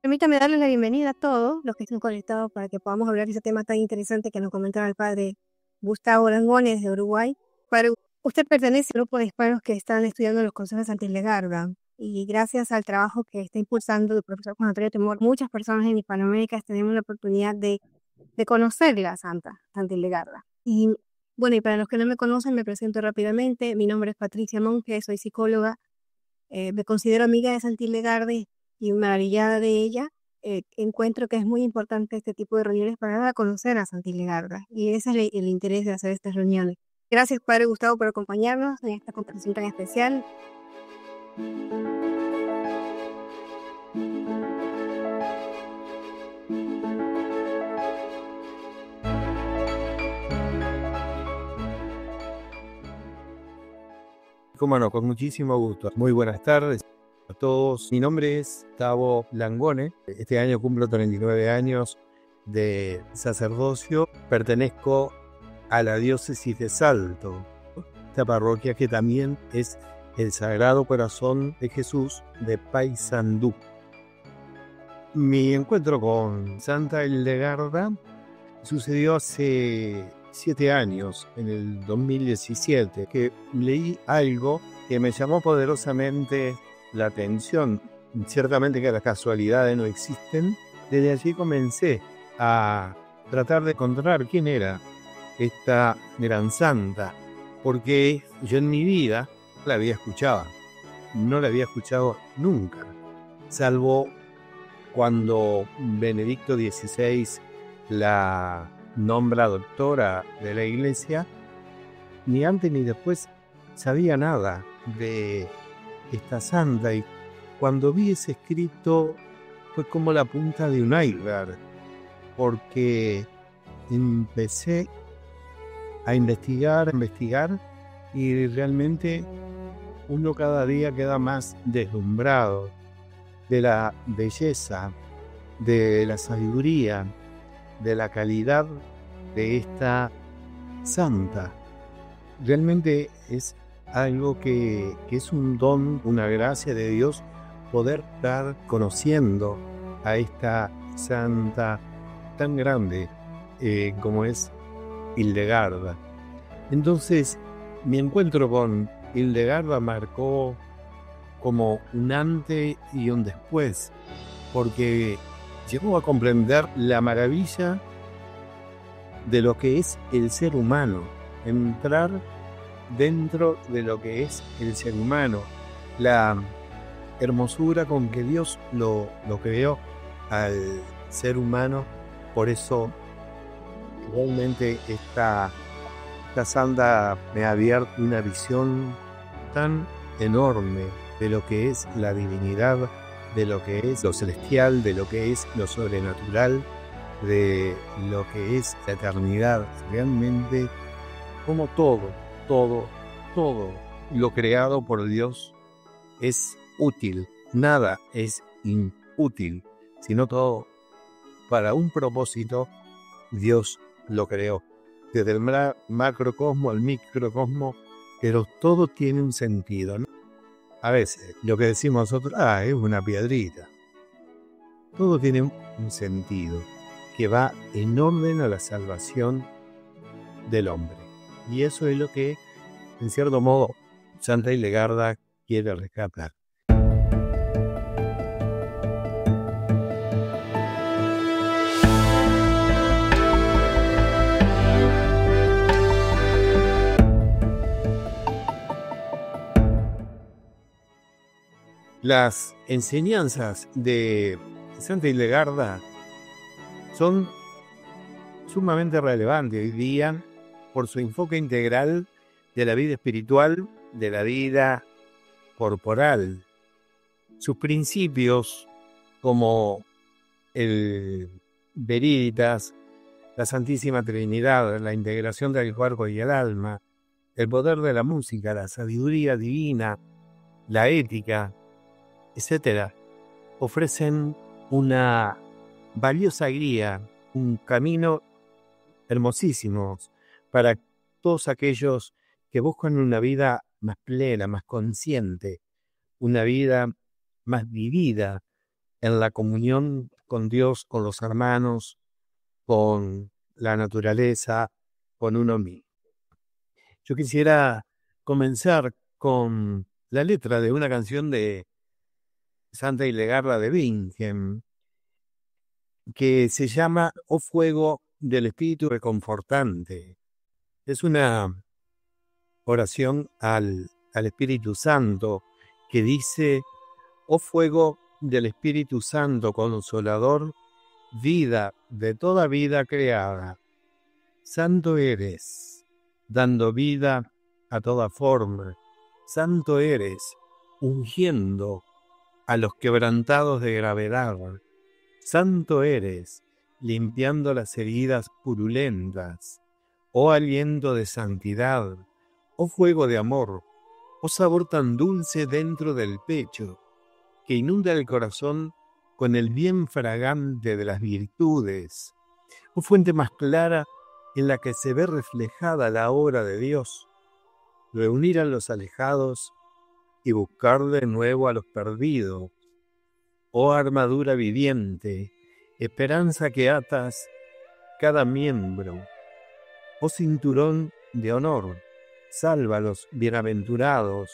Permítame darles la bienvenida a todos los que estén conectados para que podamos hablar de ese tema tan interesante que nos comentaba el padre Gustavo Langones de Uruguay. Padre, usted pertenece al grupo de hispanos que están estudiando los consejos de Santa Hildegarda y gracias al trabajo que está impulsando el profesor Juan Antonio Temor, muchas personas en Hispanoamérica tenemos la oportunidad de conocer la Santa Hildegarda. Y bueno, y para los que no me conocen, me presento rápidamente. Mi nombre es Patricia Monge, soy psicóloga. Me considero amiga de Santa Hildegarda y maravillada de ella. Encuentro que es muy importante este tipo de reuniones para dar a conocer a Santa Hildegarda y ese es el interés de hacer estas reuniones. Gracias, Padre Gustavo, por acompañarnos en esta conversación tan especial. Cómo no, con muchísimo gusto. Muy buenas tardes a todos. Mi nombre es Gustavo Langone. Este año cumplo 39 años de sacerdocio. Pertenezco a la diócesis de Salto, esta parroquia que también es el Sagrado Corazón de Jesús de Paysandú. Mi encuentro con Santa Hildegarda sucedió hace 7 años, en el 2017, que leí algo que me llamó poderosamente la atención. Ciertamente que las casualidades no existen. Desde allí comencé a tratar de encontrar quién era esta gran santa, porque yo en mi vida la había escuchado. No la había escuchado nunca, salvo cuando Benedicto XVI la nombra doctora de la iglesia. Ni antes ni después sabía nada de esta santa, y cuando vi ese escrito fue como la punta de un iceberg, porque empecé a investigar y realmente uno cada día queda más deslumbrado de la belleza, de la sabiduría, de la calidad de esta santa. Realmente es algo que es un don, una gracia de Dios, poder estar conociendo a esta santa tan grande como es Hildegarda. Entonces, mi encuentro con Hildegarda marcó como un antes y un después, porque llegó a comprender la maravilla de lo que es el ser humano, entrar dentro de lo que es el ser humano, la hermosura con que Dios lo creó al ser humano. Por eso realmente esta santa me ha abierto una visión tan enorme de lo que es la divinidad, de lo que es lo celestial, de lo que es lo sobrenatural, de lo que es la eternidad. Realmente como todo lo creado por Dios es útil, nada es inútil, sino todo para un propósito Dios lo creó. Desde el macrocosmo al microcosmo, pero todo tiene un sentido, ¿no? A veces lo que decimos nosotros, es una piedrita. Todo tiene un sentido que va en orden a la salvación del hombre. Y eso es lo que, en cierto modo, Santa Hildegarda quiere rescatar. Las enseñanzas de Santa Hildegarda son sumamente relevantes hoy día por su enfoque integral de la vida espiritual, de la vida corporal. Sus principios como el Veritas, la Santísima Trinidad, la integración del cuerpo y el alma, el poder de la música, la sabiduría divina, la ética, etcétera, ofrecen una valiosa guía, un camino hermosísimo para todos aquellos que buscan una vida más plena, más consciente, una vida más vivida, en la comunión con Dios, con los hermanos, con la naturaleza, con uno mismo. Yo quisiera comenzar con la letra de una canción de Santa Hildegarda de Bingen, que se llama Oh Fuego del Espíritu Reconfortante. Es una oración al Espíritu Santo que dice: Oh fuego del Espíritu Santo Consolador, vida de toda vida creada, santo eres, dando vida a toda forma, santo eres, ungiendo a los quebrantados de gravedad, santo eres, limpiando las heridas purulentas, oh aliento de santidad, oh fuego de amor, oh sabor tan dulce dentro del pecho, que inunda el corazón con el bien fragante de las virtudes, oh fuente más clara en la que se ve reflejada la obra de Dios, reunir a los alejados y buscar de nuevo a los perdidos, oh armadura viviente, esperanza que atas cada miembro, oh cinturón de honor, salva a los bienaventurados,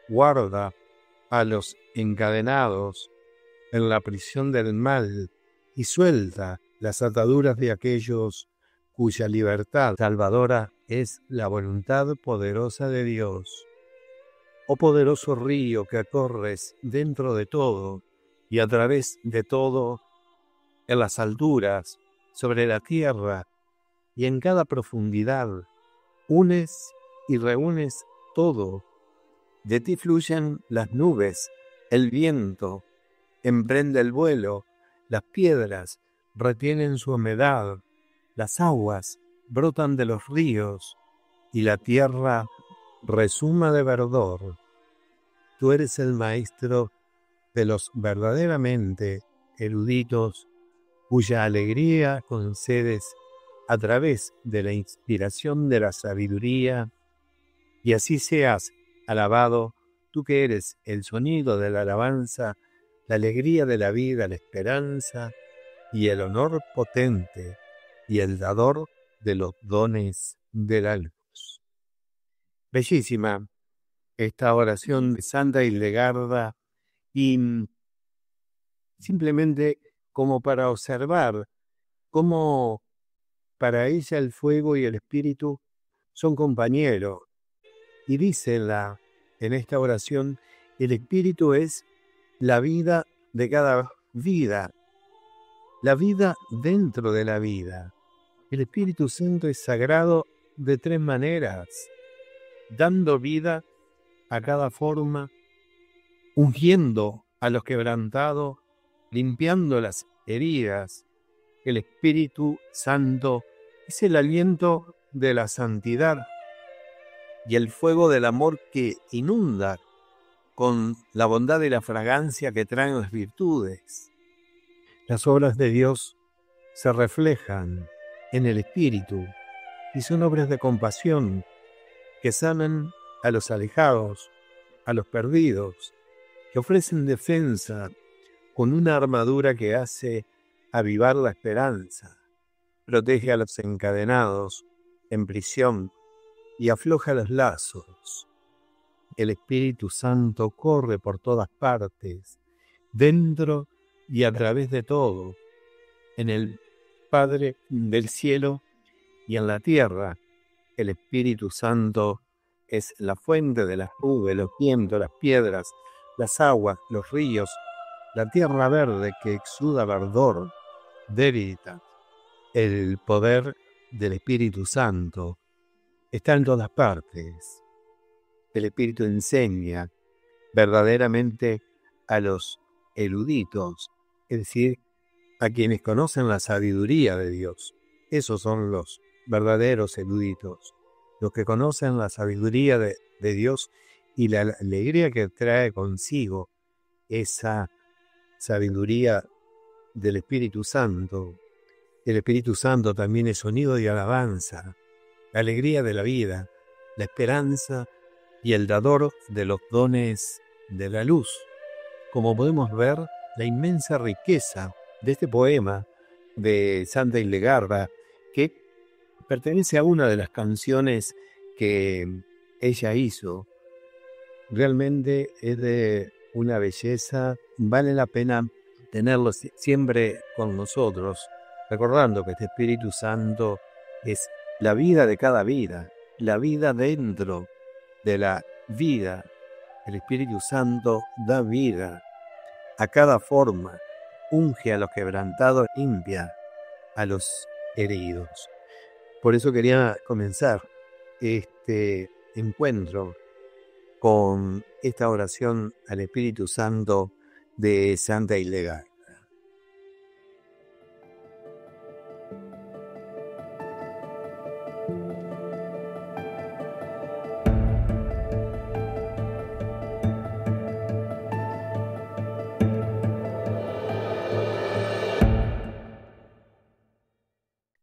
guarda a los encadenados en la prisión del mal y suelta las ataduras de aquellos cuya libertad salvadora es la voluntad poderosa de Dios. Oh poderoso río que corres dentro de todo y a través de todo, en las alturas, sobre la tierra y en cada profundidad, unes y reúnes todo. De ti fluyen las nubes, el viento emprende el vuelo, las piedras retienen su humedad, las aguas brotan de los ríos y la tierra rezuma de verdor. Tú eres el maestro de los verdaderamente eruditos, cuya alegría concedes a través de la inspiración de la sabiduría, y así seas alabado, tú que eres el sonido de la alabanza, la alegría de la vida, la esperanza y el honor potente y el dador de los dones de la luz. Bellísima esta oración de Santa Hildegarda, y simplemente como para observar cómo para ella el fuego y el espíritu son compañeros. Y dice en esta oración, el espíritu es la vida de cada vida, la vida dentro de la vida. El Espíritu Santo es sagrado de tres maneras: dando vida a cada forma, ungiendo a los quebrantados, limpiando las heridas. El Espíritu Santo es el aliento de la santidad y el fuego del amor que inunda con la bondad y la fragancia que traen las virtudes. Las obras de Dios se reflejan en el Espíritu y son obras de compasión que sanan a los alejados, a los perdidos, que ofrecen defensa con una armadura que hace avivar la esperanza, protege a los encadenados en prisión y afloja los lazos. El Espíritu Santo corre por todas partes, dentro y a través de todo, en el Padre del cielo y en la tierra. El Espíritu Santo es la fuente de las nubes, los vientos, las piedras, las aguas, los ríos, la tierra verde que exuda verdor, Veritas. El poder del Espíritu Santo está en todas partes. El Espíritu enseña verdaderamente a los eruditos, es decir, a quienes conocen la sabiduría de Dios. Esos son los verdaderos eruditos, los que conocen la sabiduría de Dios y la alegría que trae consigo esa sabiduría del Espíritu Santo. El Espíritu Santo también es sonido de alabanza, la alegría de la vida, la esperanza y el dador de los dones de la luz. Como podemos ver, la inmensa riqueza de este poema de Santa Hildegarda, que pertenece a una de las canciones que ella hizo. Realmente es de una belleza, vale la pena tenerlo siempre con nosotros, recordando que este Espíritu Santo es la vida de cada vida, la vida dentro de la vida. El Espíritu Santo da vida a cada forma, unge a los quebrantados, limpia a los heridos. Por eso quería comenzar este encuentro con esta oración al Espíritu Santo de Santa Hildegarda.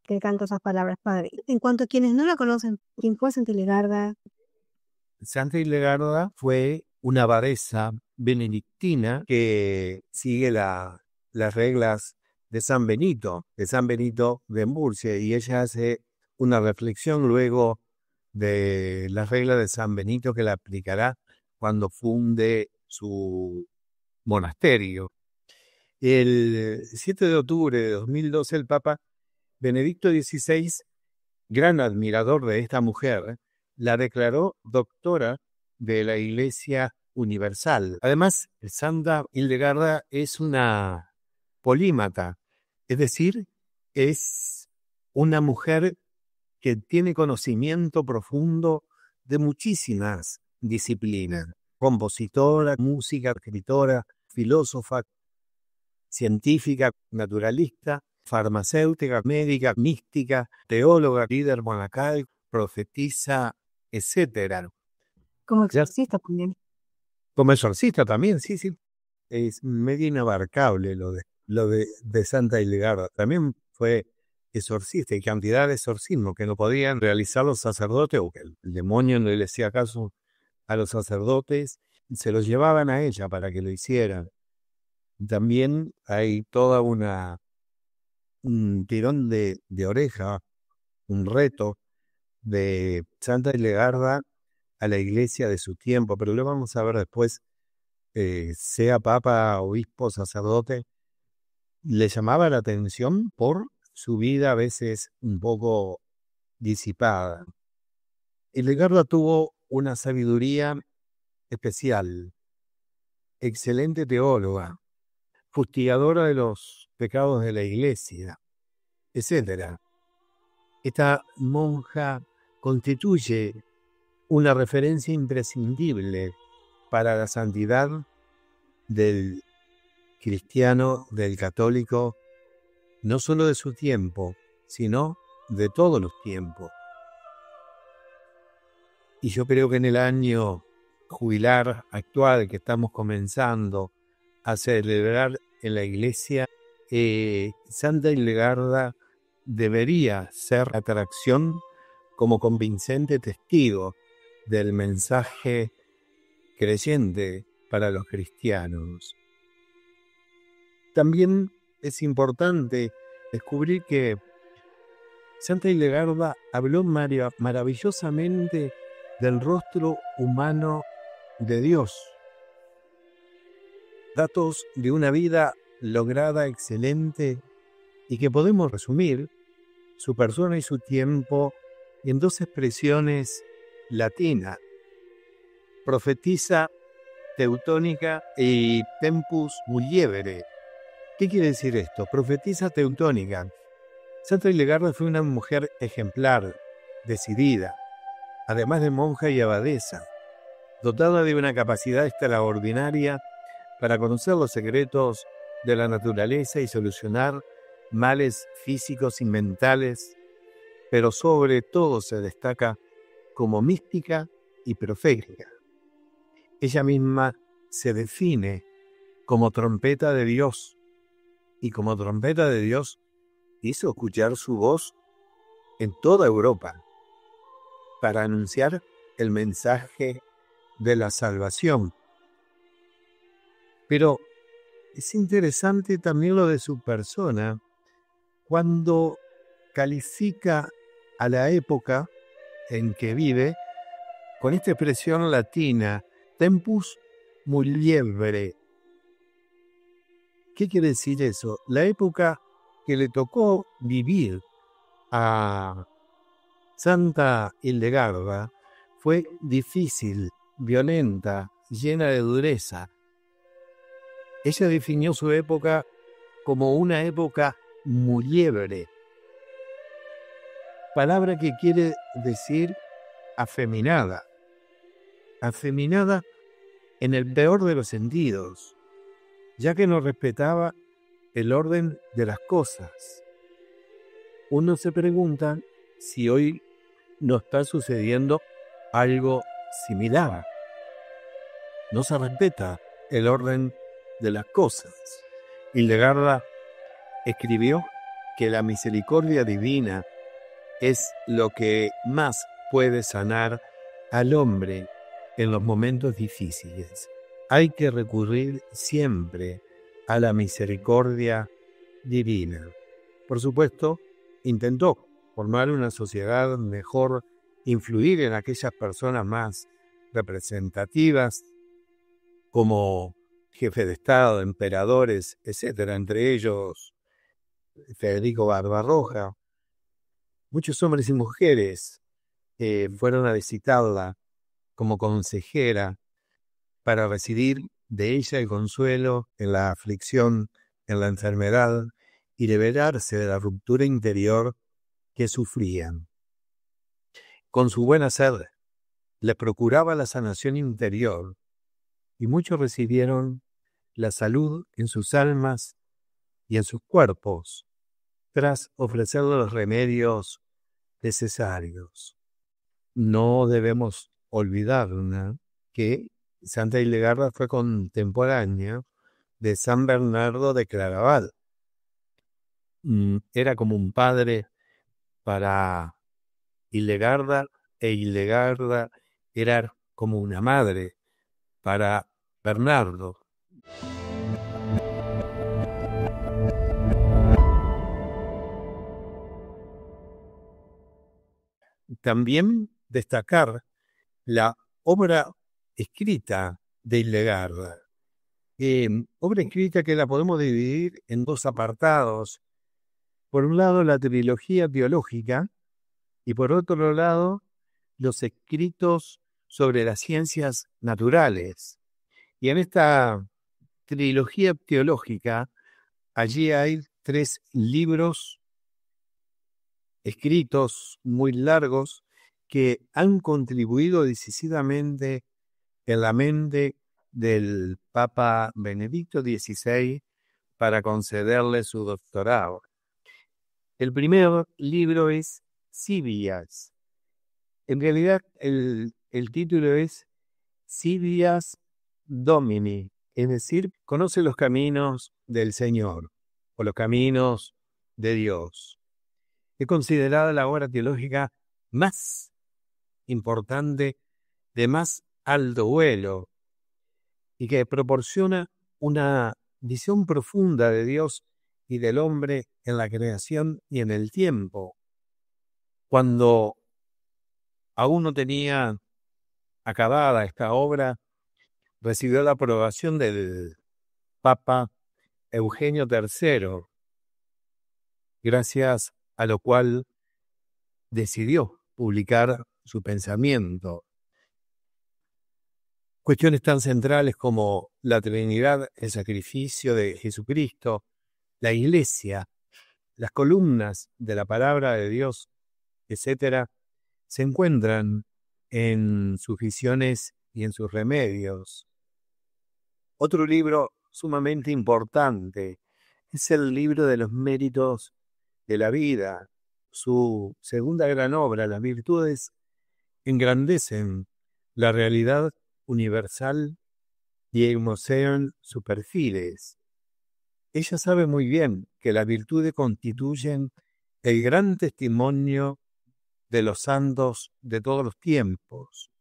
Que canto esas palabras, Padre. En cuanto a quienes no la conocen, ¿quién fue Santa Hildegarda? Santa Hildegarda fue una abadesa benedictina que sigue las reglas de San Benito de Murcia, y ella hace una reflexión luego de las reglas de San Benito que la aplicará cuando funde su monasterio. El 7 de octubre de 2012 el Papa Benedicto XVI, gran admirador de esta mujer, la declaró doctora de la Iglesia Universal. Además, Santa Hildegarda es una polímata, es decir, es una mujer que tiene conocimiento profundo de muchísimas disciplinas. Compositora, música, escritora, filósofa, científica, naturalista, farmacéutica, médica, mística, teóloga, líder monacal, profetisa, etc. Como exorcista también. Como exorcista también, sí. Es medio inabarcable lo de Santa Hildegarda. También fue exorcista y cantidad de exorcismos que no podían realizar los sacerdotes, o que el demonio no le hacía caso a los sacerdotes, se los llevaban a ella para que lo hicieran. También hay toda un tirón de oreja, un reto de Santa Hildegarda a la iglesia de su tiempo, pero lo vamos a ver después, sea papa, obispo, sacerdote, le llamaba la atención por su vida a veces un poco disipada. Hildegarda tuvo una sabiduría especial, excelente teóloga, fustigadora de los pecados de la iglesia, etc. Esta monja constituye una referencia imprescindible para la santidad del cristiano, del católico, no solo de su tiempo, sino de todos los tiempos. Y yo creo que en el año jubilar actual que estamos comenzando a celebrar en la iglesia, Santa Hildegarda debería ser atracción como convincente testigo del mensaje creyente para los cristianos. También es importante descubrir que Santa Hildegarda habló maravillosamente del rostro humano de Dios. Datos de una vida lograda, excelente, y que podemos resumir su persona y su tiempo en dos expresiones latinas: profetisa teutónica y tempus mulievere. ¿Qué quiere decir esto? Profetisa teutónica. Santa Hildegarda fue una mujer ejemplar, decidida, además de monja y abadesa, dotada de una capacidad extraordinaria para conocer los secretos de la naturaleza y solucionar males físicos y mentales, pero sobre todo se destaca como mística y profética. Ella misma se define como trompeta de Dios, y como trompeta de Dios hizo escuchar su voz en toda Europa para anunciar el mensaje de la salvación. Pero Es interesante también lo de su persona, cuando califica a la época en que vive con esta expresión latina, tempus muliebere. ¿Qué quiere decir eso? La época que le tocó vivir a Santa Hildegarda fue difícil, violenta, llena de dureza. Ella definió su época como una época muliebre, palabra que quiere decir afeminada. Afeminada en el peor de los sentidos, ya que no respetaba el orden de las cosas. Uno se pregunta si hoy no está sucediendo algo similar. No se respeta el orden de las cosas. Hildegarda escribió que la misericordia divina es lo que más puede sanar al hombre en los momentos difíciles. Hay que recurrir siempre a la misericordia divina. Por supuesto, intentó formar una sociedad mejor, influir en aquellas personas más representativas, como jefe de Estado, emperadores, etc., entre ellos Federico Barbarroja. Muchos hombres y mujeres fueron a visitarla como consejera para recibir de ella el consuelo en la aflicción, en la enfermedad y liberarse de la ruptura interior que sufrían. Con su buen hacer, les procuraba la sanación interior y muchos recibieron la salud en sus almas y en sus cuerpos tras ofrecerles los remedios necesarios. No debemos olvidar que Santa Hildegarda fue contemporánea de San Bernardo de Claraval. Era como un padre para Hildegarda e Hildegarda era como una madre para Bernardo. También destacar la obra escrita de Hildegarda. Obra escrita que la podemos dividir en dos apartados. Por un lado, la trilogía teológica y por otro lado, los escritos sobre las ciencias naturales. Y en esta trilogía teológica, allí hay 3 libros escritos muy largos que han contribuido decisivamente en la mente del Papa Benedicto XVI para concederle su doctorado. El primer libro es Sibias. En realidad el título es Sibias Domini, es decir, conoce los caminos del Señor o los caminos de Dios. Es considerada la obra teológica más importante, de más alto vuelo, y que proporciona una visión profunda de Dios y del hombre en la creación y en el tiempo. Cuando aún no tenía acabada esta obra, recibió la aprobación del Papa Eugenio III, gracias a lo cual decidió publicar su pensamiento. Cuestiones tan centrales como la Trinidad, el sacrificio de Jesucristo, la Iglesia, las columnas de la palabra de Dios, etc., se encuentran en sus visiones y en sus remedios. Otro libro sumamente importante es el libro de los méritos de la vida. Su segunda gran obra, Las virtudes, engrandecen la realidad universal y hermosean sus perfiles. Ella sabe muy bien que las virtudes constituyen el gran testimonio de los santos de todos los tiempos.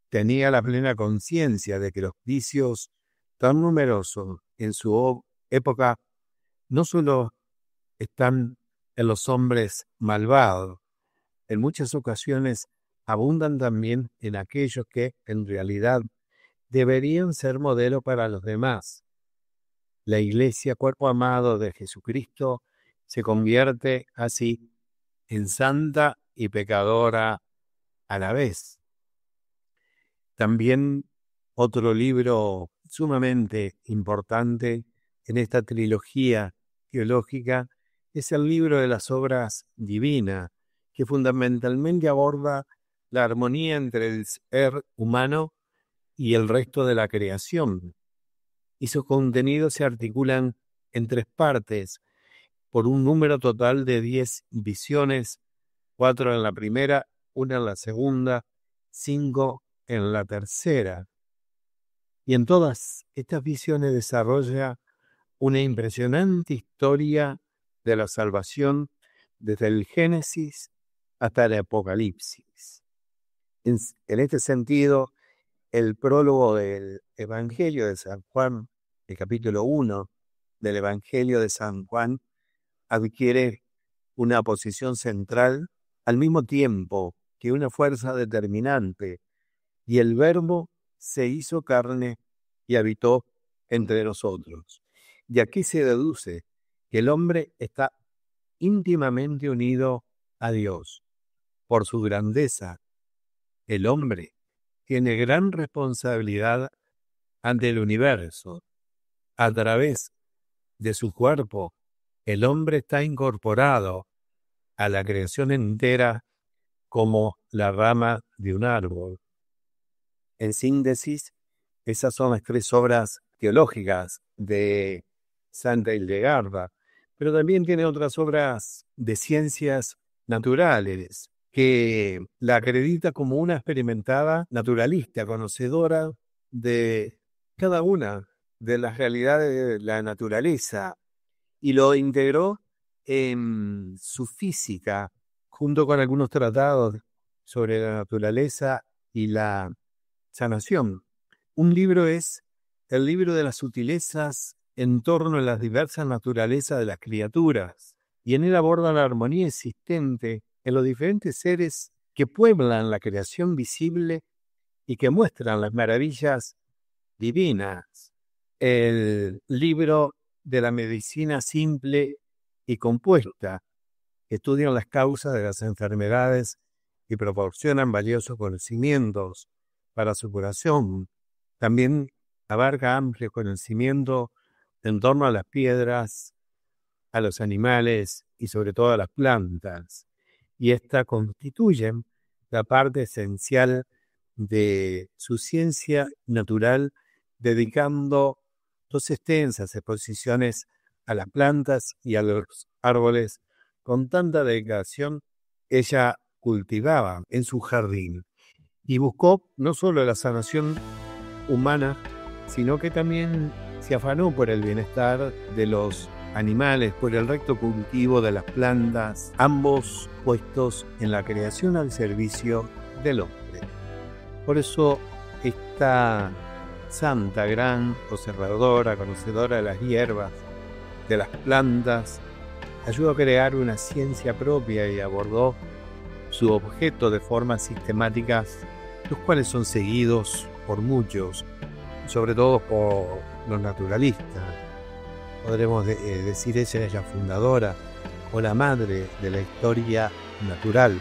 Tenía la plena conciencia de que los vicios tan numeroso en su época, no solo están en los hombres malvados, en muchas ocasiones abundan también en aquellos que en realidad deberían ser modelo para los demás. La Iglesia, cuerpo amado de Jesucristo, se convierte así en santa y pecadora a la vez. También otro libro sumamente importante en esta trilogía teológica es el libro de las obras divinas, que fundamentalmente aborda la armonía entre el ser humano y el resto de la creación. Y sus contenidos se articulan en 3 partes, por un número total de 10 visiones, 4 en la primera, 1 en la segunda, 5 en la tercera. Y en todas estas visiones desarrolla una impresionante historia de la salvación desde el Génesis hasta el Apocalipsis. En este sentido, el prólogo del Evangelio de San Juan, el capítulo 1 del Evangelio de San Juan, adquiere una posición central al mismo tiempo que una fuerza determinante, y el Verbo se hizo carne y habitó entre nosotros. De aquí se deduce que el hombre está íntimamente unido a Dios. Por su grandeza, el hombre tiene gran responsabilidad ante el universo. A través de su cuerpo, el hombre está incorporado a la creación entera como la rama de un árbol. En síntesis, esas son las 3 obras teológicas de Santa Hildegarda, pero también tiene otras obras de ciencias naturales, que la acredita como una experimentada naturalista, conocedora de cada una de las realidades de la naturaleza, y lo integró en su física, junto con algunos tratados sobre la naturaleza y la sanación. Un libro es el libro de las sutilezas en torno a las diversas naturalezas de las criaturas, y en él aborda la armonía existente en los diferentes seres que pueblan la creación visible y que muestran las maravillas divinas. El libro de la medicina simple y compuesta, que estudian las causas de las enfermedades y proporcionan valiosos conocimientos para su curación. También abarca amplio conocimiento en torno a las piedras, a los animales y sobre todo a las plantas. Y esta constituye la parte esencial de su ciencia natural, dedicando 2 extensas exposiciones a las plantas y a los árboles con tanta dedicación que ella cultivaba en su jardín. Y buscó no solo la sanación humana, sino que también se afanó por el bienestar de los animales, por el recto cultivo de las plantas, ambos puestos en la creación al servicio del hombre. Por eso esta santa, gran observadora, conocedora de las hierbas, de las plantas, ayudó a crear una ciencia propia y abordó su objeto de formas sistemáticas, los cuales son seguidos por muchos, sobre todo por los naturalistas. Podremos decir ella es la fundadora o la madre de la historia natural,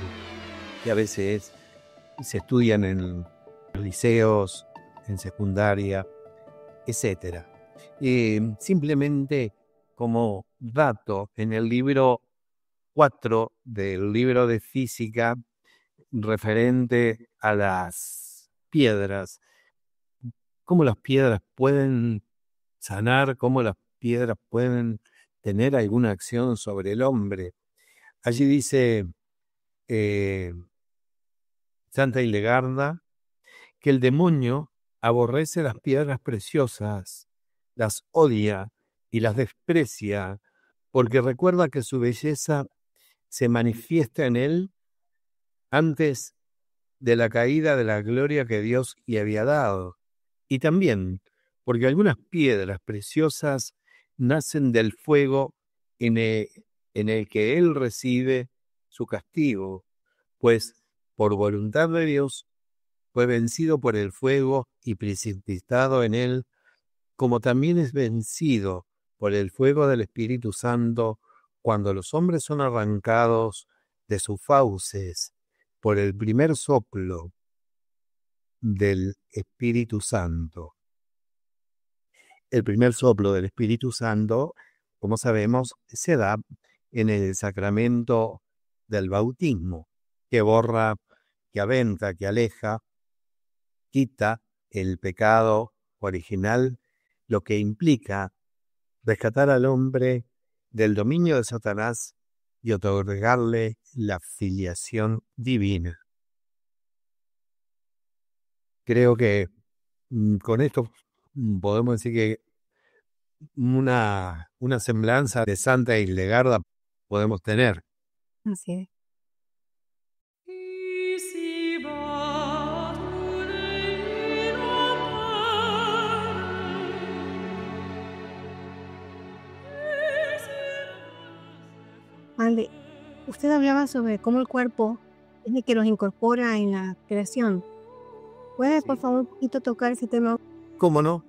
que a veces se estudian en liceos, en secundaria, etc. Simplemente como dato, en el libro 4 del libro de física, referente a las piedras, cómo las piedras pueden sanar, cómo las piedras pueden tener alguna acción sobre el hombre. Allí dice Santa Hildegarda que el demonio aborrece las piedras preciosas, las odia y las desprecia, porque recuerda que su belleza se manifiesta en él antes de la caída de la gloria que Dios le había dado, y también porque algunas piedras preciosas nacen del fuego en el que él recibe su castigo, pues por voluntad de Dios fue vencido por el fuego y precipitado en él, como también es vencido por el fuego del Espíritu Santo cuando los hombres son arrancados de sus fauces por el primer soplo del Espíritu Santo. El primer soplo del Espíritu Santo, como sabemos, se da en el sacramento del bautismo, que borra, que aventa, que aleja, quita el pecado original, lo que implica rescatar al hombre del dominio de Satanás y otorgarle la filiación divina. Creo que con esto podemos decir que una semblanza de Santa Hildegarda podemos tener. Así es. Padre, usted hablaba sobre cómo el cuerpo es el que los incorpora en la creación. ¿Puede, por favor, un poquito tocar ese tema? ¿Cómo no?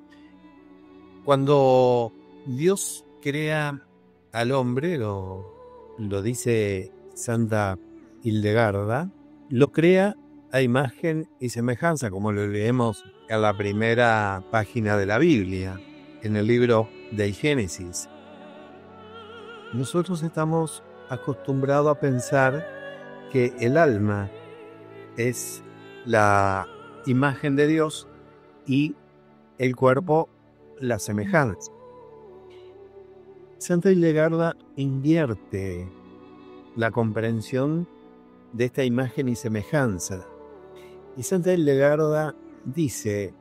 Cuando Dios crea al hombre, lo dice Santa Hildegarda, lo crea a imagen y semejanza, como lo leemos en la primera página de la Biblia, en el libro del Génesis. Nosotros estamos acostumbrados a pensar que el alma es la imagen de Dios y el cuerpo la semejanza. Santa Hildegarda invierte la comprensión de esta imagen y semejanza. Y Santa Hildegarda dice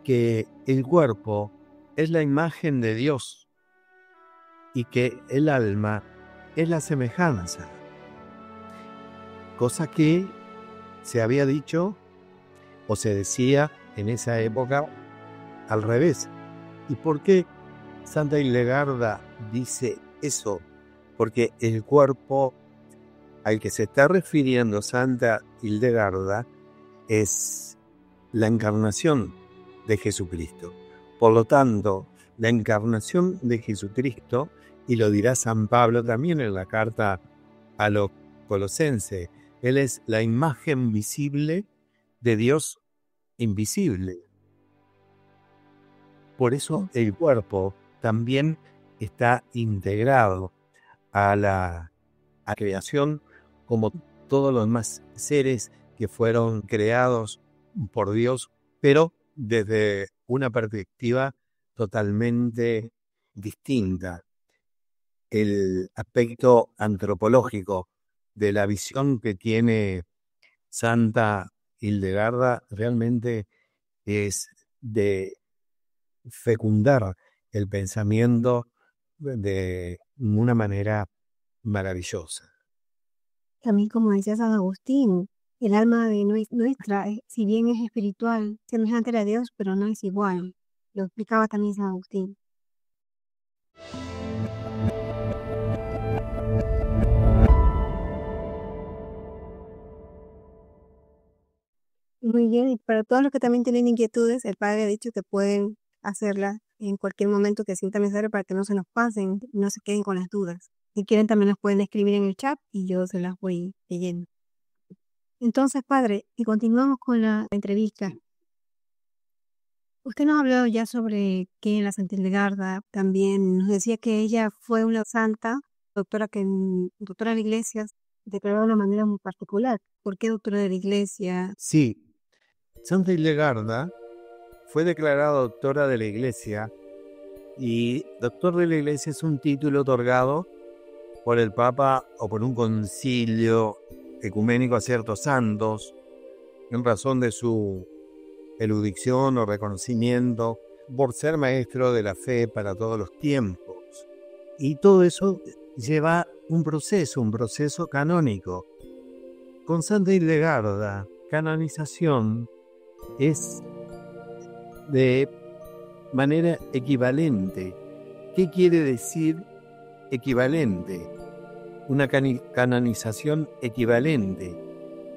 que el cuerpo es la imagen de Dios y que el alma es la semejanza. Cosa que se había dicho o se decía en esa época al revés. ¿Y por qué Santa Hildegarda dice eso? Porque el cuerpo al que se está refiriendo Santa Hildegarda es la encarnación de Jesucristo. Por lo tanto, la encarnación de Jesucristo, y lo dirá San Pablo también en la carta a los Colosenses, Él es la imagen visible de Dios invisible. Por eso el cuerpo también está integrado a la creación, como todos los demás seres que fueron creados por Dios, pero desde una perspectiva totalmente distinta. El aspecto antropológico de la visión que tiene Santa Hildegarda realmente es de fecundar el pensamiento de una manera maravillosa. También, como decía San Agustín, el alma de nuestra, si bien es espiritual, semejante a Dios, pero no es igual. Lo explicaba también San Agustín. Muy bien, y para todos los que también tienen inquietudes, el padre ha dicho que pueden hacerlas en cualquier momento que sientan necesario para que no se nos pasen, no se queden con las dudas. Si quieren también las pueden escribir en el chat y yo se las voy leyendo. Entonces, padre, y continuamos con la entrevista. Usted nos ha hablado ya sobre que la Santa Hildegarda también nos decía que ella fue una santa, doctora de la Iglesia, declarada de una manera muy particular. ¿Por qué doctora de la Iglesia? Sí, Santa Hildegarda fue declarada doctora de la Iglesia, y doctor de la Iglesia es un título otorgado por el Papa o por un concilio ecuménico a ciertos santos en razón de su erudición o reconocimiento por ser maestro de la fe para todos los tiempos. Y todo eso lleva un proceso canónico. Con Santa Hildegarda, canonización es de manera equivalente. ¿Qué quiere decir equivalente? Una canonización equivalente.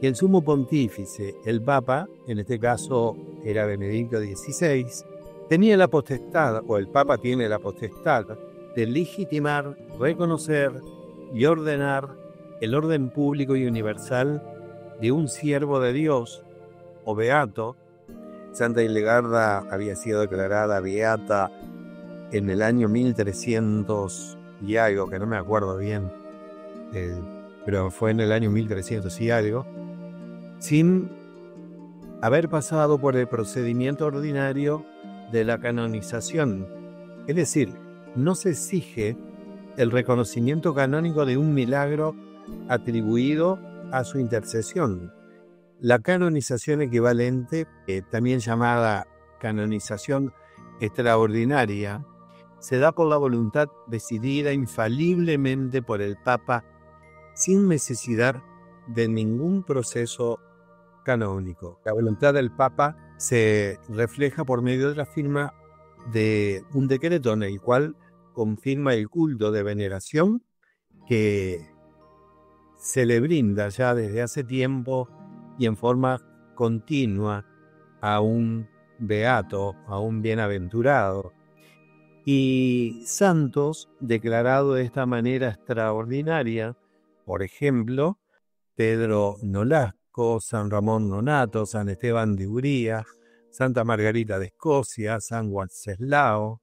Que el sumo pontífice, el Papa, en este caso era Benedicto XVI, tenía la potestad, o el Papa tiene la potestad, de legitimar, reconocer y ordenar el orden público y universal de un siervo de Dios o beato. Santa Hildegarda había sido declarada beata en el año 1300 y algo, que no me acuerdo bien, pero fue en el año 1300 y algo, sin haber pasado por el procedimiento ordinario de la canonización. Es decir, no se exige el reconocimiento canónico de un milagro atribuido a su intercesión. La canonización equivalente, también llamada canonización extraordinaria, se da por la voluntad decidida infaliblemente por el Papa sin necesidad de ningún proceso canónico. La voluntad del Papa se refleja por medio de la firma de un decreto en el cual confirma el culto de veneración que se le brinda ya desde hace tiempo y en forma continua a un beato, a un bienaventurado. Y santos declarados de esta manera extraordinaria, por ejemplo, Pedro Nolasco, San Ramón Nonnato, San Esteban de Uría, Santa Margarita de Escocia, San Wenceslao,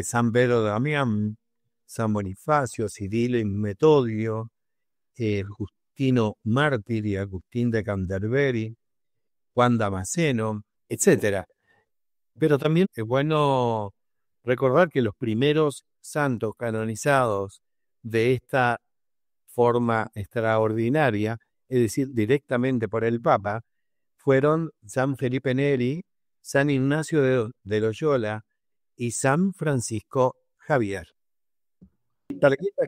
San Pedro de Damián, San Bonifacio, Cirilo y Metodio, Justino Mártir y Agustín de Canterbury, Juan Damasceno, etc. Pero también es bueno recordar que los primeros santos canonizados de esta forma extraordinaria, es decir, directamente por el Papa, fueron San Felipe Neri, San Ignacio de Loyola y San Francisco Javier. Para que esta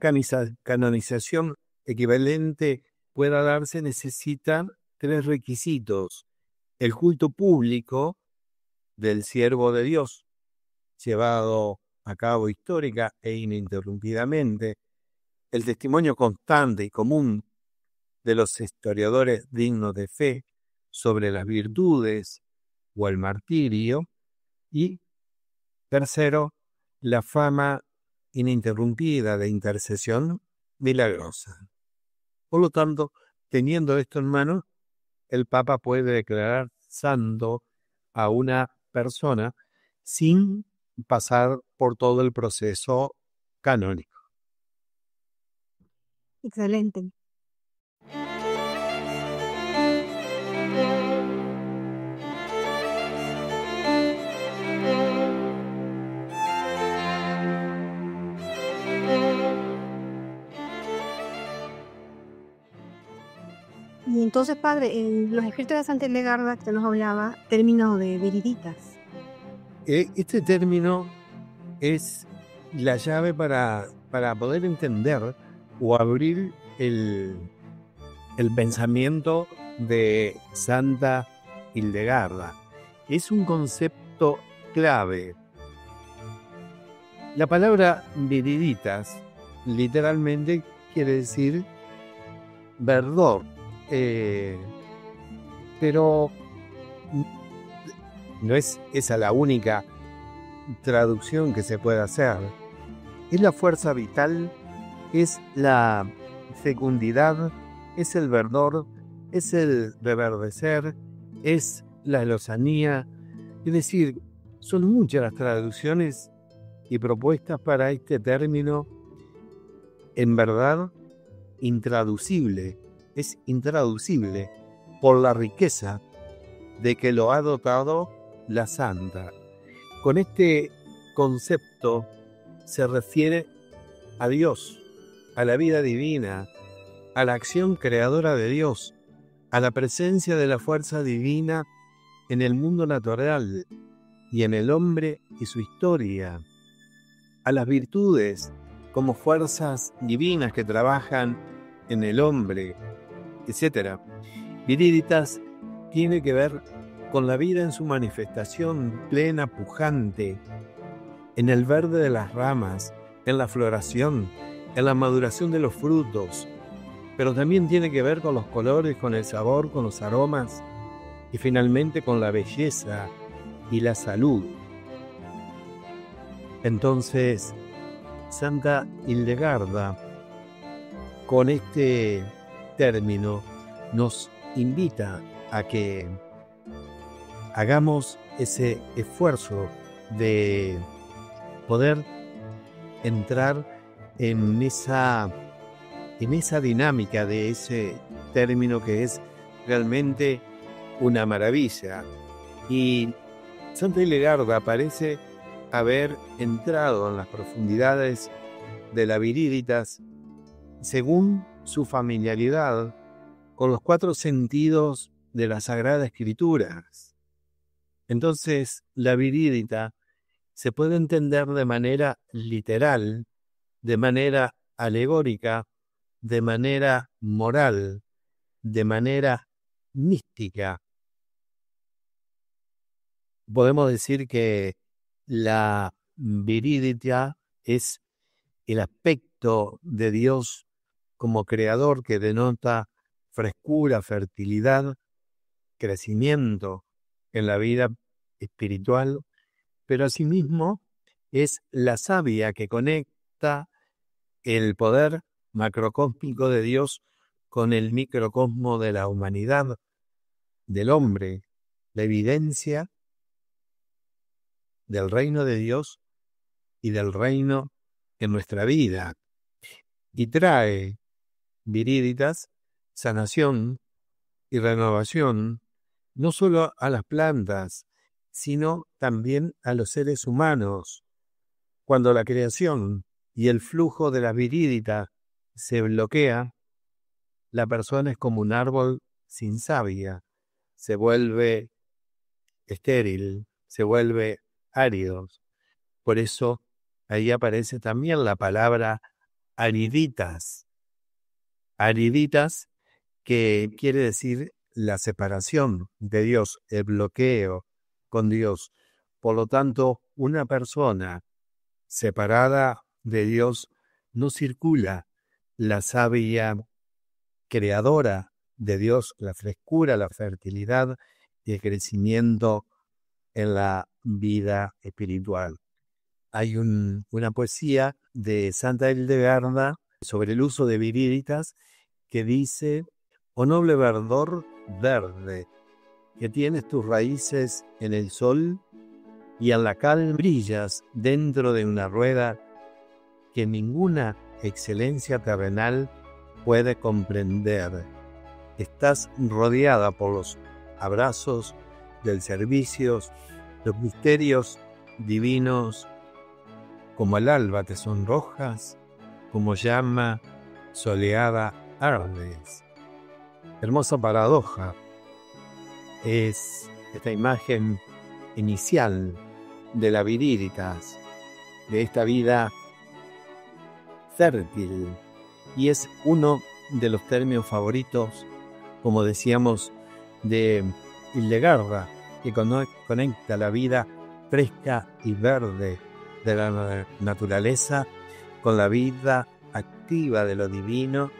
canonización equivalente pueda darse, necesitan 3 requisitos: el culto público del siervo de Dios, llevado a cabo histórica e ininterrumpidamente, el testimonio constante y común de los historiadores dignos de fe sobre las virtudes o el martirio, y tercero, la fama ininterrumpida de intercesión milagrosa. Por lo tanto, teniendo esto en mano, el Papa puede declarar santo a una persona sin pasar por todo el proceso canónico. Excelente. Y entonces, padre, en los escritos de Santa Hildegarda que nos hablaba, término de viriditas. Este término es la llave para poder entender o abrir el pensamiento de Santa Hildegarda. Es un concepto clave. La palabra viriditas literalmente quiere decir verdor, pero no es esa la única traducción que se puede hacer. Es la fuerza vital, es la fecundidad, es el verdor, es el reverdecer, es la lozanía. Es decir, son muchas las traducciones y propuestas para este término, en verdad intraducible. Es intraducible por la riqueza de que lo ha dotado la santa. Con este concepto se refiere a Dios, a la vida divina, a la acción creadora de Dios, a la presencia de la fuerza divina en el mundo natural y en el hombre y su historia, a las virtudes como fuerzas divinas que trabajan en el hombre, etc. Viriditas tiene que ver con la vida en su manifestación plena, pujante, en el verde de las ramas, en la floración, en la maduración de los frutos, pero también tiene que ver con los colores, con el sabor, con los aromas y finalmente con la belleza y la salud. Entonces, Santa Hildegarda, con este término, nos invita a que hagamos ese esfuerzo de poder entrar en esa dinámica de ese término que es realmente una maravilla. Y Santa Hildegarda parece haber entrado en las profundidades de la Viriditas según su familiaridad con los 4 sentidos de la Sagrada Escritura. Entonces, la Viridita se puede entender de manera literal, de manera alegórica, de manera moral, de manera mística. Podemos decir que la Viridita es el aspecto de Dios como creador que denota frescura, fertilidad, crecimiento en la vida espiritual, pero asimismo es la savia que conecta el poder macrocósmico de Dios con el microcosmo de la humanidad, del hombre, la evidencia del reino de Dios y del reino en nuestra vida. Y trae, Viriditas, sanación y renovación, no solo a las plantas, sino también a los seres humanos. Cuando la creación y el flujo de la viridita se bloquea, la persona es como un árbol sin savia, se vuelve estéril, se vuelve árido. Por eso ahí aparece también la palabra ariditas. Ariditas, que quiere decir la separación de Dios, el bloqueo con Dios. Por lo tanto, una persona separada de Dios no circula la savia creadora de Dios, la frescura, la fertilidad y el crecimiento en la vida espiritual. Hay una poesía de Santa Hildegarda sobre el uso de viriditas que dice: «Oh noble verdor verde, que tienes tus raíces en el sol y en la cal brillas dentro de una rueda que ninguna excelencia terrenal puede comprender. Estás rodeada por los abrazos del servicio, los misterios divinos, como el alba te sonrojas, como llama soleada ardes». Hermosa paradoja es esta imagen inicial de la viriditas, de esta vida fértil, y es uno de los términos favoritos, como decíamos, de Hildegarda, que conecta la vida fresca y verde de la naturaleza con la vida activa de lo divino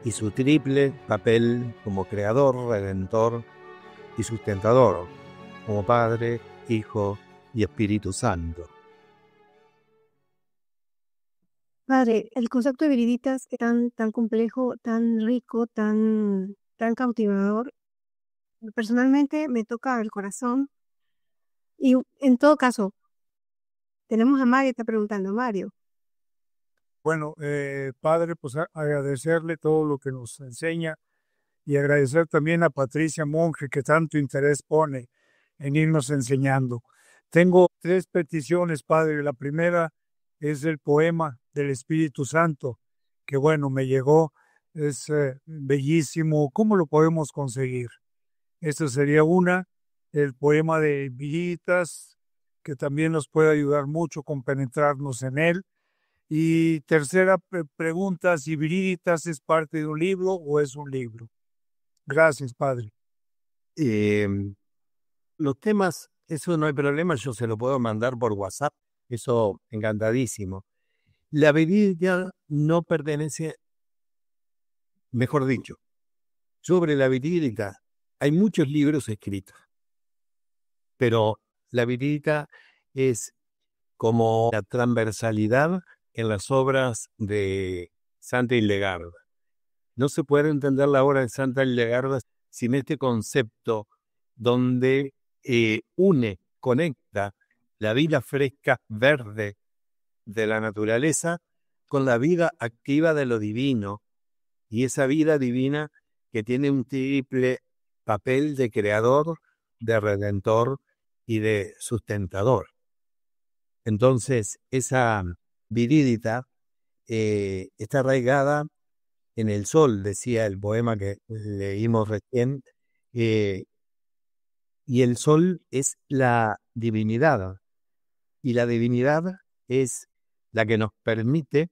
y su triple papel como creador, redentor y sustentador, como Padre, Hijo y Espíritu Santo. Padre, el concepto de viriditas es tan complejo, tan rico, tan cautivador. Personalmente me toca el corazón. Y en todo caso, tenemos a Mario, está preguntando Mario. Bueno, Padre, pues agradecerle todo lo que nos enseña y agradecer también a Patricia Monge que tanto interés pone en irnos enseñando. Tengo 3 peticiones, Padre. La primera es el poema del Espíritu Santo, que bueno, me llegó, es bellísimo. ¿Cómo lo podemos conseguir? Esta sería una. El poema de Viriditas, que también nos puede ayudar mucho con penetrarnos en él. Y tercera pregunta, si Viriditas es parte de un libro o es un libro. Gracias, Padre. Los temas, eso no hay problema, yo se lo puedo mandar por WhatsApp, eso encantadísimo. La virilidad no pertenece, mejor dicho, sobre la virilidad hay muchos libros escritos, pero la virilidad es como la transversalidad en las obras de Santa Hildegarda. No se puede entender la obra de Santa Hildegarda sin este concepto donde conecta la vida fresca, verde de la naturaleza con la vida activa de lo divino, y esa vida divina que tiene un triple papel de creador, de redentor y de sustentador. Entonces, esa viridita está arraigada en el sol, decía el poema que leímos recién, y el sol es la divinidad, y la divinidad es la que nos permite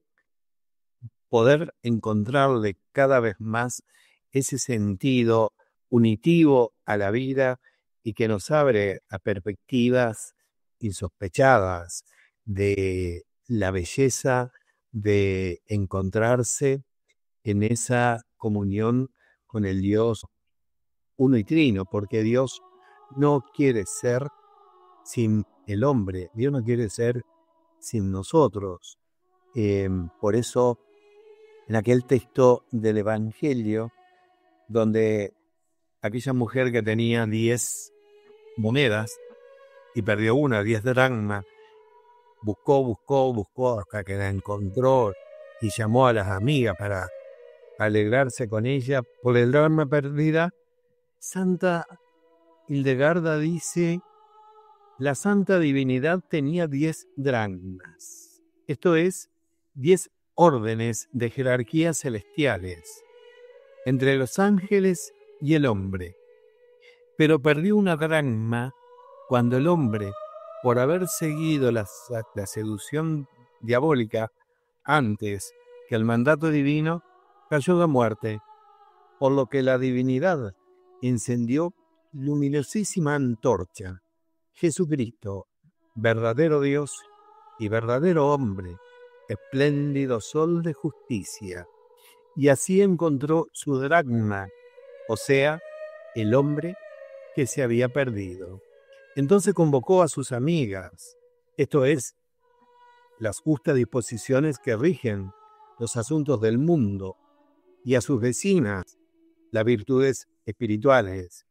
poder encontrarle cada vez más ese sentido unitivo a la vida y que nos abre a perspectivas insospechadas de la belleza de encontrarse en esa comunión con el Dios uno y trino, porque Dios no quiere ser sin el hombre, Dios no quiere ser sin nosotros. Por eso, en aquel texto del Evangelio, donde aquella mujer que tenía 10 monedas y perdió una, 10 dracmas, buscó hasta que la encontró y llamó a las amigas para alegrarse con ella por el dracma perdida. Santa Hildegarda dice: la Santa Divinidad tenía 10 dracmas. Esto es, 10 órdenes de jerarquías celestiales entre los ángeles y el hombre. Pero perdió una dracma cuando el hombre, por haber seguido la seducción diabólica antes que el mandato divino, cayó de muerte, por lo que la divinidad encendió luminosísima antorcha. Jesucristo, verdadero Dios y verdadero hombre, espléndido sol de justicia, y así encontró su dracma, o sea, el hombre que se había perdido. Entonces convocó a sus amigas, esto es, las justas disposiciones que rigen los asuntos del mundo, y a sus vecinas, las virtudes espirituales,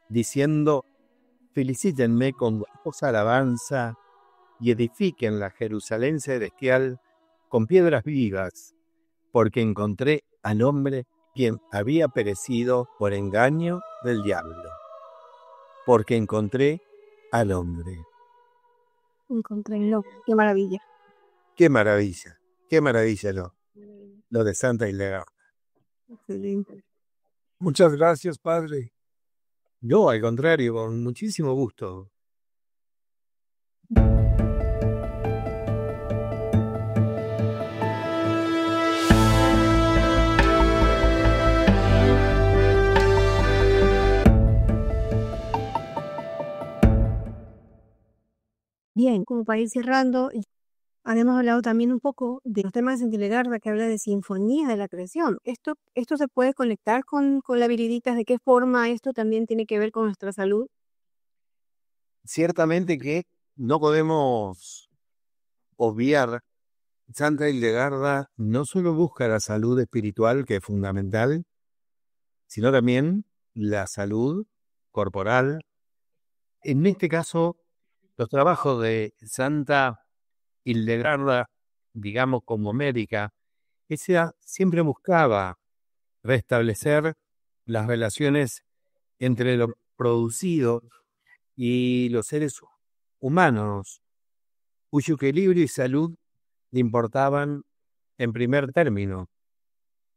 diciendo: felicítenme con gozosa alabanza y edifiquen la Jerusalén celestial con piedras vivas, porque encontré al hombre quien había perecido por engaño del diablo. Porque encontré al hombre. Encontrénlo. Qué maravilla. Qué maravilla lo de Santa Hildegarda. Excelente. Muchas gracias, Padre. Yo, al contrario, con muchísimo gusto. Bien, como para ir cerrando, habíamos hablado también un poco de los temas de Santa Hildegarda, que habla de sinfonía de la creación. ¿Esto se puede conectar con la viridita? ¿De qué forma esto también tiene que ver con nuestra salud? Ciertamente que no podemos obviar, Santa Hildegarda no solo busca la salud espiritual, que es fundamental, sino también la salud corporal. En este caso, los trabajos de Santa Hildegarda, digamos como médica, ella siempre buscaba restablecer las relaciones entre lo producido y los seres humanos, cuyo equilibrio y salud le importaban en primer término.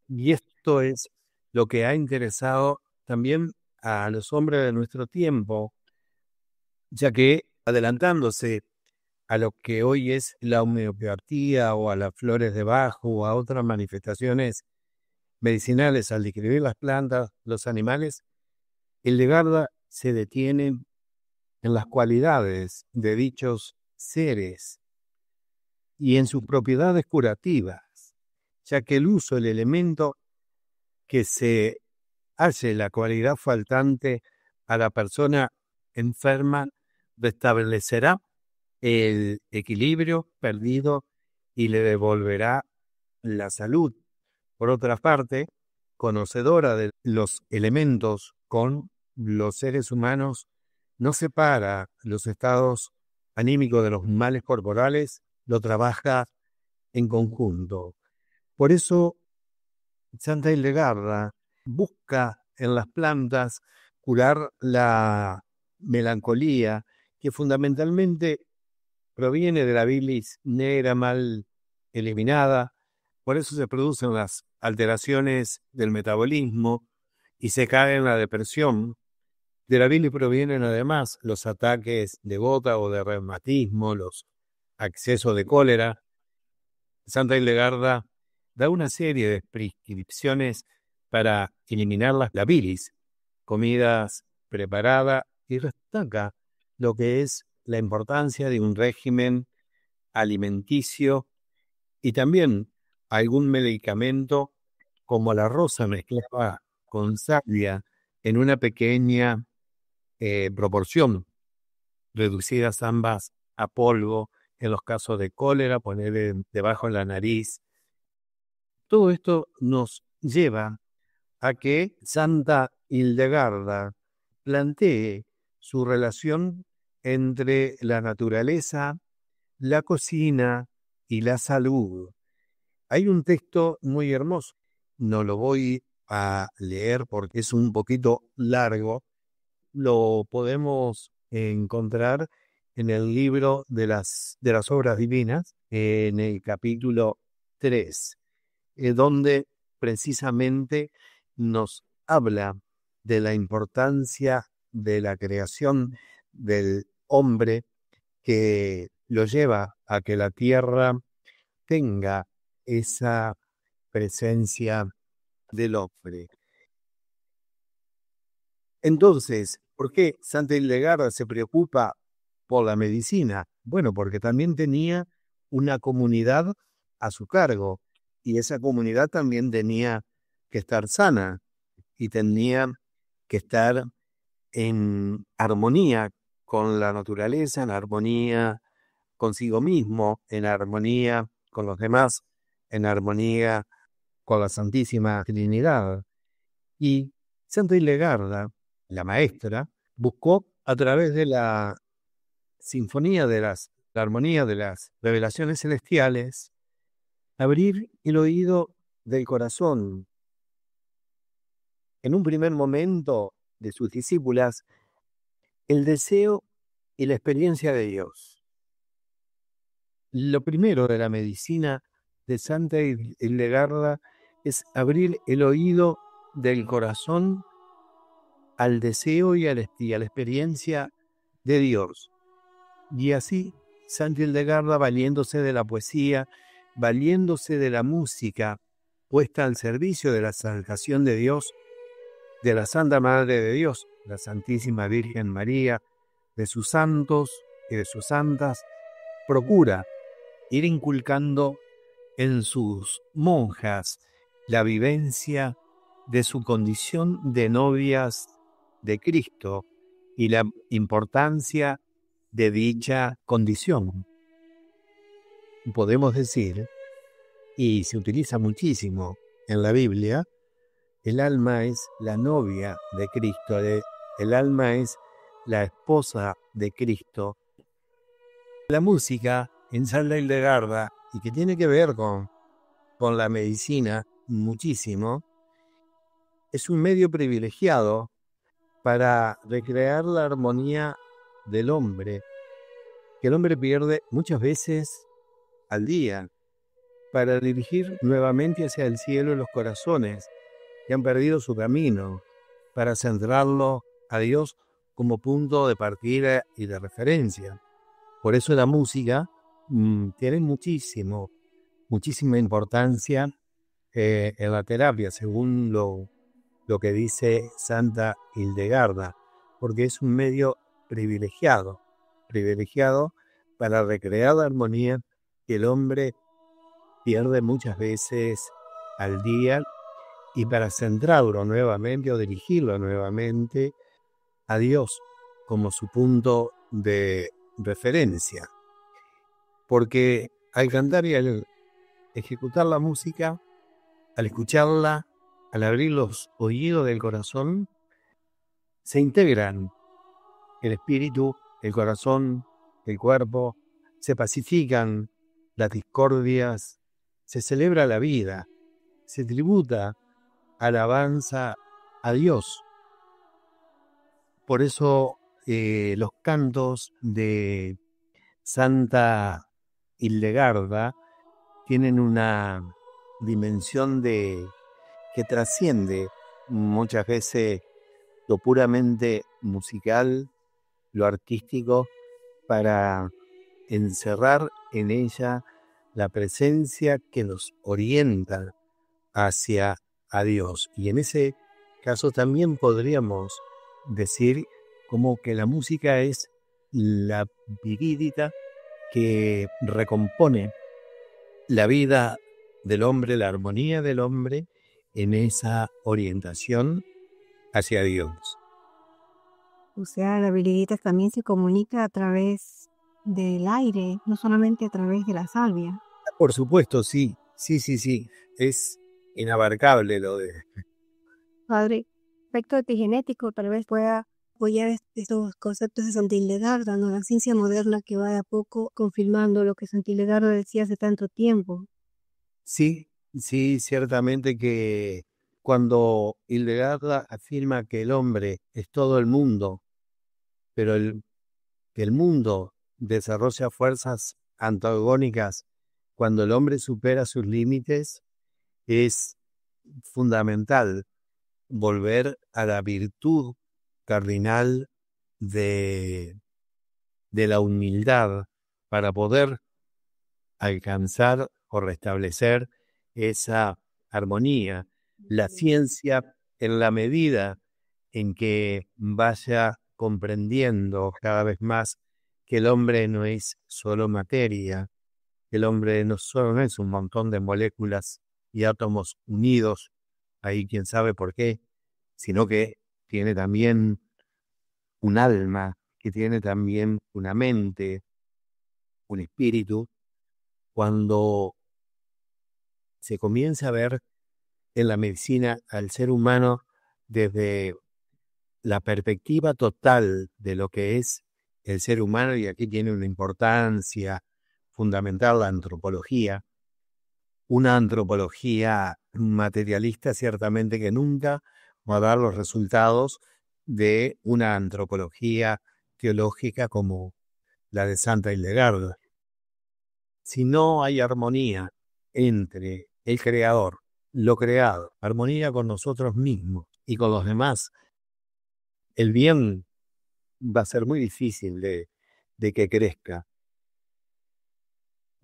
Y esto es lo que ha interesado también a los hombres de nuestro tiempo, ya que adelantándose a lo que hoy es la homeopatía o a las flores de Bach o a otras manifestaciones medicinales al describir las plantas, los animales, Hildegarda se detiene en las cualidades de dichos seres y en sus propiedades curativas, ya que el uso del elemento que se hace la cualidad faltante a la persona enferma restablecerá el equilibrio perdido y le devolverá la salud. Por otra parte, conocedora de los elementos con los seres humanos, no separa los estados anímicos de los males corporales, lo trabaja en conjunto. Por eso, Santa Hildegarda busca en las plantas curar la melancolía, que fundamentalmente proviene de la bilis negra mal eliminada. Por eso se producen las alteraciones del metabolismo y se cae en la depresión. De la bilis provienen además los ataques de gota o de reumatismo, los accesos de cólera. Santa Hildegarda da una serie de prescripciones para eliminar la bilis, comidas preparadas, y destaca lo que es la importancia de un régimen alimenticio y también algún medicamento como la rosa mezclada con savia en una pequeña proporción, reducidas ambas a polvo en los casos de cólera, poner debajo de la nariz. Todo esto nos lleva a que Santa Hildegarda plantee su relación entre la naturaleza, la cocina y la salud. Hay un texto muy hermoso, no lo voy a leer porque es un poquito largo, lo podemos encontrar en el libro de las obras divinas, en el capítulo 3, donde precisamente nos habla de la importancia de la creación del hombre, que lo lleva a que la tierra tenga esa presencia del hombre. Entonces, ¿por qué Santa Hildegarda se preocupa por la medicina? Bueno, porque también tenía una comunidad a su cargo y esa comunidad también tenía que estar sana y tenía que estar en armonía con la naturaleza, en armonía consigo mismo, en armonía con los demás, en armonía con la Santísima Trinidad. Y Santa Hildegarda, la maestra, buscó a través de la sinfonía de la armonía de las revelaciones celestiales, abrir el oído del corazón. En un primer momento de sus discípulas, el deseo y la experiencia de Dios. Lo primero de la medicina de Santa Hildegarda es abrir el oído del corazón al deseo y a la experiencia de Dios. Y así Santa Hildegarda, valiéndose de la poesía, valiéndose de la música, puesta al servicio de la salvación de Dios, de la Santa Madre de Dios, la Santísima Virgen María, de sus santos y de sus santas, procura ir inculcando en sus monjas la vivencia de su condición de novias de Cristo y la importancia de dicha condición. Podemos decir, y se utiliza muchísimo en la Biblia, el alma es la novia de Cristo, el alma es la esposa de Cristo. La música en Santa Hildegarda, y que tiene que ver con la medicina muchísimo, es un medio privilegiado para recrear la armonía del hombre, que el hombre pierde muchas veces al día, para dirigir nuevamente hacia el cielo los corazones que han perdido su camino, para centrarlo a Dios como punto de partida y de referencia. Por eso la música tiene muchísima importancia en la terapia, según lo que dice Santa Hildegarda, porque es un medio privilegiado para recrear la armonía que el hombre pierde muchas veces al día y para centrarlo nuevamente o dirigirlo nuevamente a Dios como su punto de referencia. Porque al cantar y al ejecutar la música, al escucharla, al abrir los oídos del corazón, se integran el espíritu, el corazón, el cuerpo, se pacifican las discordias, se celebra la vida, se tributa alabanza a Dios. Por eso los cantos de Santa Hildegarda tienen una dimensión que trasciende muchas veces lo puramente musical, lo artístico, para encerrar en ella la presencia que nos orienta hacia a Dios. Y en ese caso también podríamos decir como que la música es la virídica que recompone la vida del hombre, la armonía del hombre en esa orientación hacia Dios. O sea, la virilidad también se comunica a través del aire, no solamente a través de la salvia. Por supuesto, sí. Es inabarcable lo de... Padre, respecto epigenético, tal vez pueda apoyar estos conceptos de Santa Hildegarda, ¿no? La ciencia moderna que va de a poco confirmando lo que Santa Hildegarda decía hace tanto tiempo. Sí, ciertamente que cuando Hildegarda afirma que el hombre es todo el mundo, pero que el mundo desarrolla fuerzas antagónicas cuando el hombre supera sus límites, es fundamental volver a la virtud cardinal de la humildad para poder alcanzar o restablecer esa armonía. La ciencia, en la medida en que vaya comprendiendo cada vez más que el hombre no es solo materia, que el hombre no solo es un montón de moléculas y átomos unidos, ahí quién sabe por qué, sino que tiene también un alma, que tiene también una mente, un espíritu. Cuando se comienza a ver en la medicina al ser humano desde la perspectiva total de lo que es el ser humano, y aquí tiene una importancia fundamental la antropología, una antropología materialista ciertamente que nunca va a dar los resultados de una antropología teológica como la de Santa Hildegarda. Si no hay armonía entre el creador, lo creado, armonía con nosotros mismos y con los demás, el bien va a ser muy difícil de que crezca.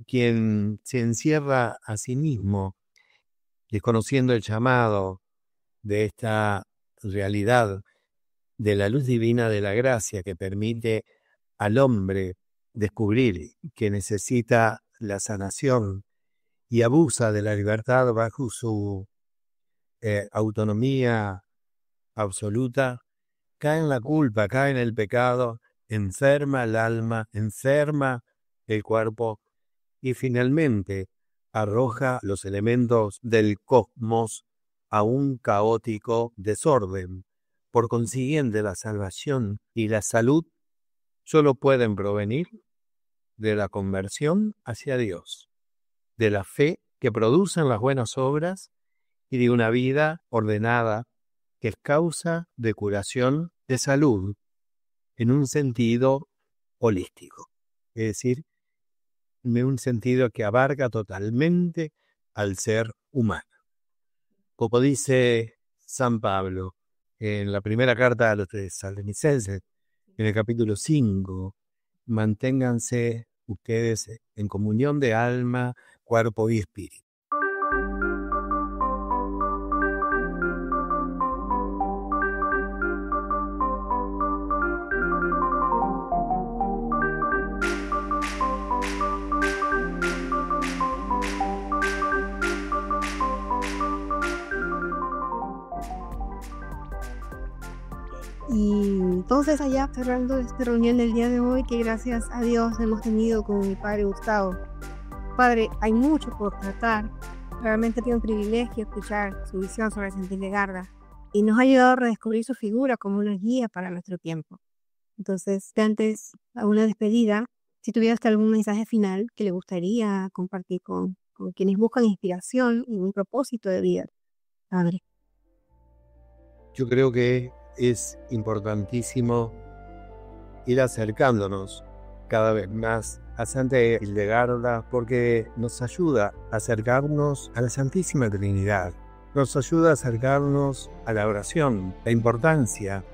Quien se encierra a sí mismo, desconociendo el llamado de esta realidad de la luz divina de la gracia que permite al hombre descubrir que necesita la sanación y abusa de la libertad bajo su autonomía absoluta, cae en la culpa, cae en el pecado, enferma el alma, enferma el cuerpo y finalmente arroja los elementos del cosmos a un caótico desorden. Por consiguiente, la salvación y la salud solo pueden provenir de la conversión hacia Dios, de la fe que producen las buenas obras y de una vida ordenada que es causa de curación, de salud, en un sentido holístico, es decir, en un sentido que abarca totalmente al ser humano. Como dice San Pablo en la primera carta a los Tesalonicenses, en el capítulo 5, manténganse ustedes en comunión de alma, cuerpo y espíritu. Y entonces allá cerrando esta reunión del día de hoy, que gracias a Dios hemos tenido con mi padre Gustavo. Padre, hay mucho por tratar. Realmente tiene un privilegio escuchar su visión sobre Santa Hildegarda y nos ha ayudado a redescubrir su figura como una guía para nuestro tiempo. Entonces, antes a una despedida, si tuvieras algún mensaje final que le gustaría compartir con quienes buscan inspiración y un propósito de vida, Padre. Yo creo que es importantísimo ir acercándonos cada vez más a Santa Hildegarda porque nos ayuda a acercarnos a la Santísima Trinidad, nos ayuda a acercarnos a la oración, la importancia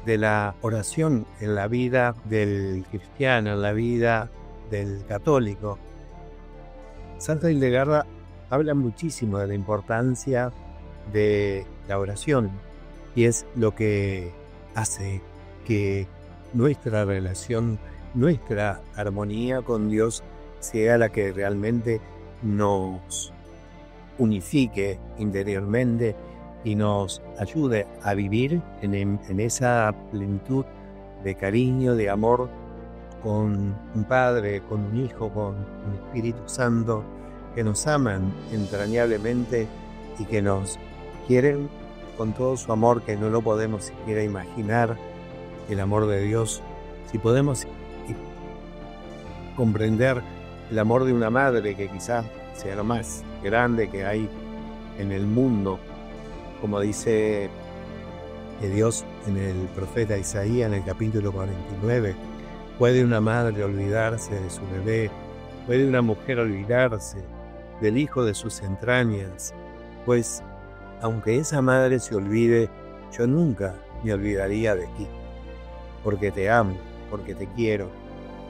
de la oración en la vida del cristiano, en la vida del católico. Santa Hildegarda habla muchísimo de la importancia de la oración y es lo que hace que nuestra relación, nuestra armonía con Dios sea la que realmente nos unifique interiormente y nos ayude a vivir en esa plenitud de cariño, de amor con un Padre, con un Hijo, con un Espíritu Santo que nos aman entrañablemente y que nos quieren con todo su amor que no lo podemos siquiera imaginar, el amor de Dios. Si podemos comprender el amor de una madre que quizás sea lo más grande que hay en el mundo, como dice Dios en el profeta Isaías en el capítulo 49, ¿puede una madre olvidarse de su bebé? ¿Puede una mujer olvidarse del hijo de sus entrañas? Pues, aunque esa madre se olvide, yo nunca me olvidaría de ti, porque te amo, porque te quiero,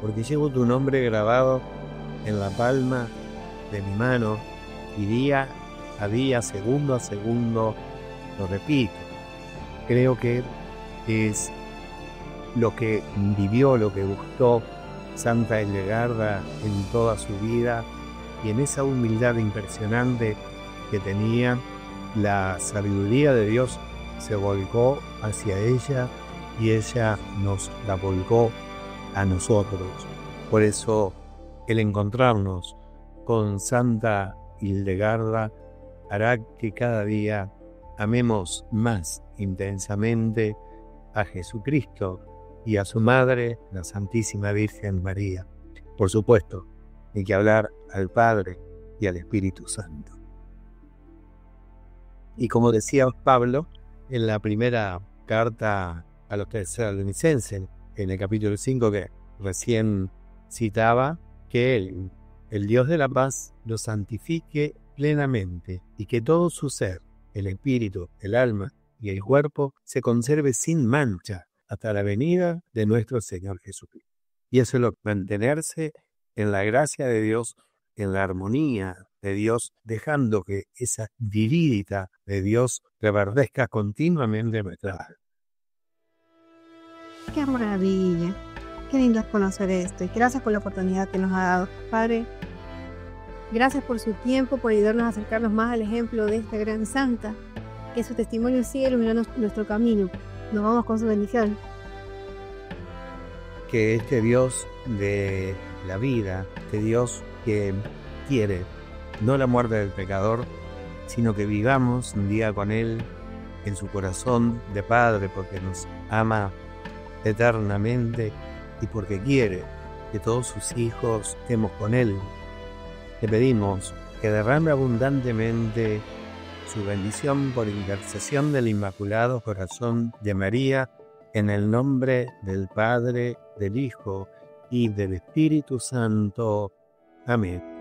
porque llevo tu nombre grabado en la palma de mi mano y día a día, segundo a segundo, lo repito. Creo que es lo que vivió, lo que gustó Santa Hildegarda en toda su vida y en esa humildad impresionante que tenía, la sabiduría de Dios se volcó hacia ella y ella nos la volcó a nosotros. Por eso el encontrarnos con Santa Hildegarda hará que cada día amemos más intensamente a Jesucristo y a su Madre, la Santísima Virgen María. Por supuesto, hay que hablar al Padre y al Espíritu Santo. Y como decía Pablo en la primera carta a los Tesalonicenses, en el capítulo 5 que recién citaba, que el Dios de la paz los santifique plenamente y que todo su ser, el espíritu, el alma y el cuerpo, se conserve sin mancha hasta la venida de nuestro Señor Jesucristo. Y eso es lo que mantenerse en la gracia de Dios, en la armonía de Dios, dejando que esa divinidad de Dios reverdezca continuamente en nuestra alma. ¡Qué maravilla! Qué lindo es conocer esto y gracias por la oportunidad que nos ha dado. Padre, gracias por su tiempo, por ayudarnos a acercarnos más al ejemplo de esta gran santa, que su testimonio sigue iluminando nuestro camino. Nos vamos con su bendición. Que este Dios de la vida, este Dios que quiere no la muerte del pecador, sino que vivamos un día con Él en su corazón de Padre, porque nos ama eternamente y porque quiere que todos sus hijos estemos con Él. Le pedimos que derrame abundantemente su bendición por intercesión del Inmaculado Corazón de María, en el nombre del Padre, del Hijo y del Espíritu Santo. Amén.